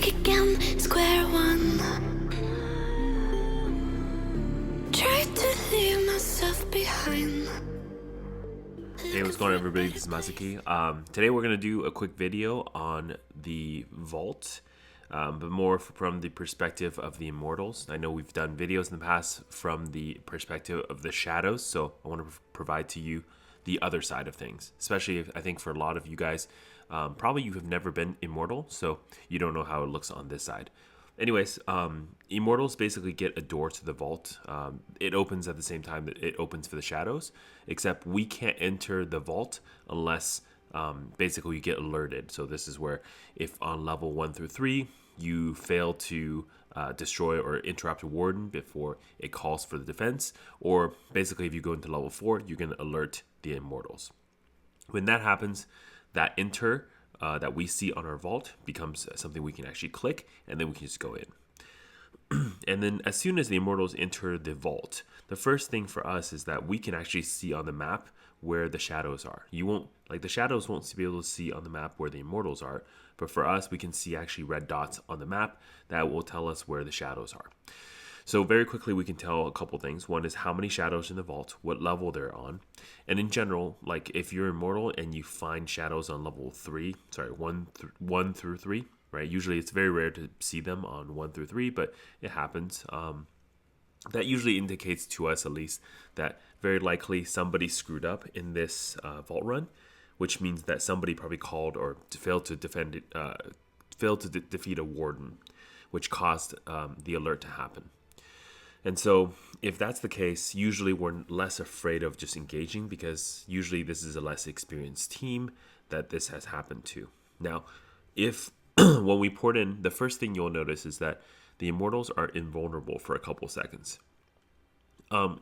back again, square one. Try to leave myself behind. Hey, what's going on, everybody? This is Masaki. Today we're going to do a quick video on the vault, but more from the perspective of the Immortals. I know we've done videos in the past from the perspective of the shadows, so I want to provide to you the other side of things, especially if, I think for a lot of you guys, probably you have never been Immortal, so you don't know how it looks on this side. Anyways, Immortals basically get a door to the vault. It opens at the same time that it opens for the shadows, except we can't enter the vault unless basically you get alerted. So this is where if on level 1 through 3 you fail to destroy or interrupt a warden before it calls for the defense, or basically if you go into level 4, you can alert the Immortals. When that happens, that enter that we see on our vault becomes something we can actually click, and then we can just go in. And then as soon as the Immortals enter the vault, the first thing for us is that we can actually see on the map where the shadows are. You won't, like the shadows won't be able to see on the map where the Immortals are, but for us, we can see actually red dots on the map that will tell us where the shadows are. So very quickly, we can tell a couple things. One is how many shadows in the vault, what level they're on. And in general, like if you're Immortal and you find shadows on level 1 through 3, right? Usually it's very rare to see them on 1 through 3, but it happens. That usually indicates to us at least that very likely somebody screwed up in this vault run, which means that somebody probably called or failed to defeat a warden, which caused the alert to happen. And so if that's the case, usually we're less afraid of just engaging, because usually this is a less experienced team that this has happened to. Now, if when we port in, the first thing you'll notice is that the Immortals are invulnerable for a couple seconds.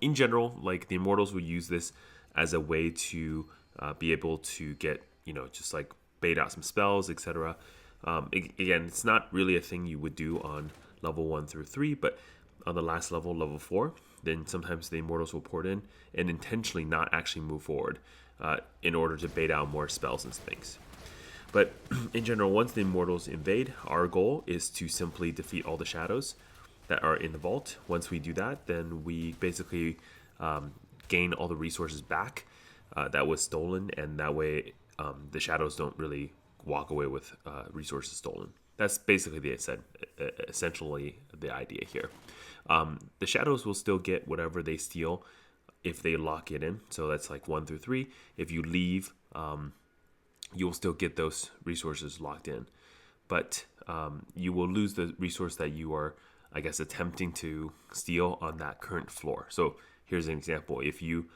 In general, like the Immortals will use this as a way to be able to get, just like bait out some spells, etc. Again, it's not really a thing you would do on level 1 through 3, but on the last level, level 4, then sometimes the Immortals will port in and intentionally not actually move forward in order to bait out more spells and things. But in general, once the Immortals invade, our goal is to simply defeat all the shadows that are in the vault. Once we do that, then we basically gain all the resources back that was stolen, and that way the shadows don't really walk away with resources stolen. That's basically essentially the idea here. The shadows will still get whatever they steal if they lock it in. So that's like 1 through 3. If you leave, you'll still get those resources locked in. But you will lose the resource that you are, I guess, attempting to steal on that current floor. So here's an example. If you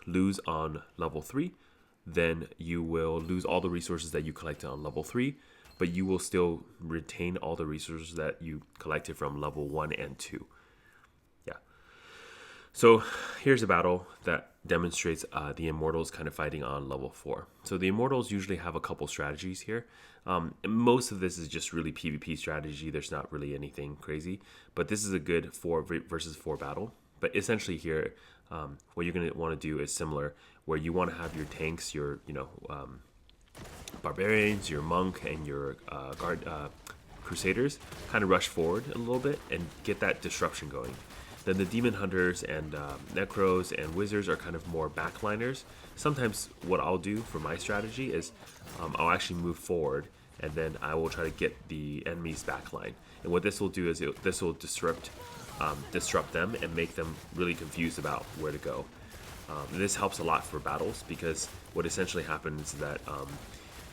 lose on level 3, then you will lose all the resources that you collected on level 3, but you will still retain all the resources that you collected from level 1 and 2. Yeah. So here's a battle that demonstrates the Immortals kind of fighting on level 4. So the Immortals usually have a couple strategies here. Most of this is just really PvP strategy. There's not really anything crazy, but this is a good 4 versus 4 battle. But essentially here, what you're going to want to do is similar, where you want to have your tanks, your barbarians, your monk, and your crusaders kind of rush forward a little bit and get that disruption going. Then the demon hunters and necros and wizards are kind of more backliners. Sometimes what I'll do for my strategy is I'll actually move forward, and then I will try to get the enemy's backline. And what this will do is this will disrupt them and make them really confused about where to go. This helps a lot for battles, because what essentially happens is that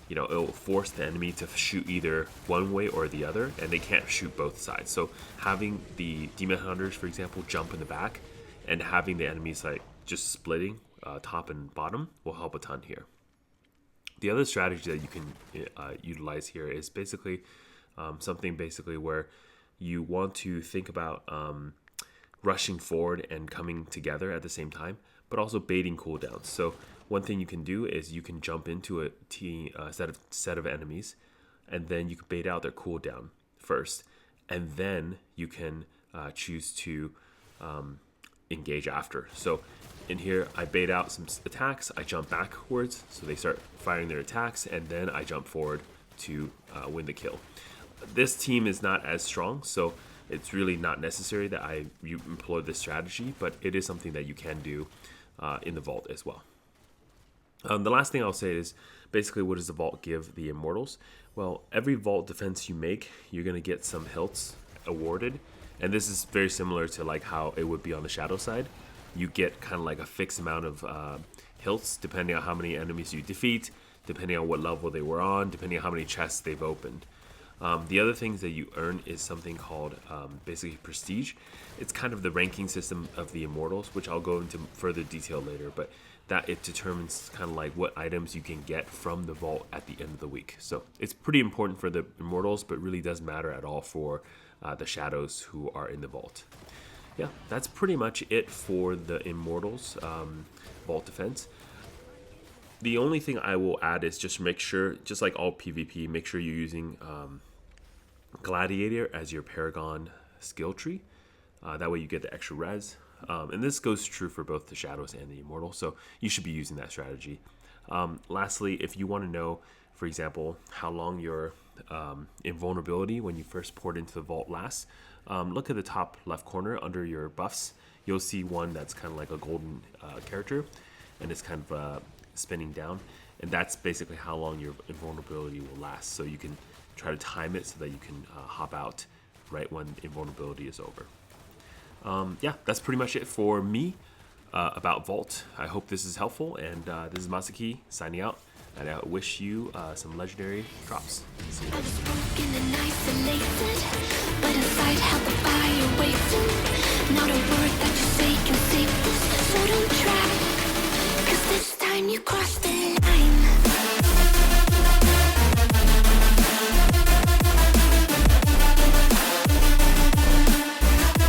it will force the enemy to shoot either one way or the other, and they can't shoot both sides. So having the demon hunters, for example, jump in the back, and having the enemies like just splitting top and bottom will help a ton here. The other strategy that you can utilize here is basically something where you want to think about rushing forward and coming together at the same time, but also baiting cooldowns. So one thing you can do is you can jump into a set of enemies, and then you can bait out their cooldown first, and then you can choose to engage after. So in here, I bait out some attacks, I jump backwards, so they start firing their attacks, and then I jump forward to win the kill. This team is not as strong, so it's really not necessary that you employ this strategy, but it is something that you can do in the vault as well. The last thing I'll say is basically, what does the vault give the Immortals? Well, every vault defense you make, you're going to get some hilts awarded, and this is very similar to like how it would be on the shadow side. You get kind of like a fixed amount of hilts depending on how many enemies you defeat, depending on what level they were on, depending on how many chests they've opened. The other things that you earn is something called basically prestige. It's kind of the ranking system of the Immortals, which I'll go into further detail later, but that it determines kind of like what items you can get from the vault at the end of the week. So it's pretty important for the Immortals, but really doesn't matter at all for the shadows who are in the vault. Yeah, that's pretty much it for the Immortals vault defense. The only thing I will add is just make sure, just like all PvP, make sure you're using Gladiator as your Paragon skill tree. That way you get the extra res. And this goes true for both the Shadows and the Immortal, so you should be using that strategy. Lastly, if you want to know, for example, how long your invulnerability when you first poured into the vault lasts, look at the top left corner under your buffs. You'll see one that's kind of like a golden character, and it's kind of spinning down, and that's basically how long your invulnerability will last. So you can try to time it so that you can hop out right when invulnerability is over. Yeah, that's pretty much it for me about Vault. I hope this is helpful, and this is Masaki signing out, and I wish you some legendary drops. See you I guys. was broken and isolated, but inside held the fire waiting. Not a word that you say can save this, so don't try, 'cause this time you crossed it.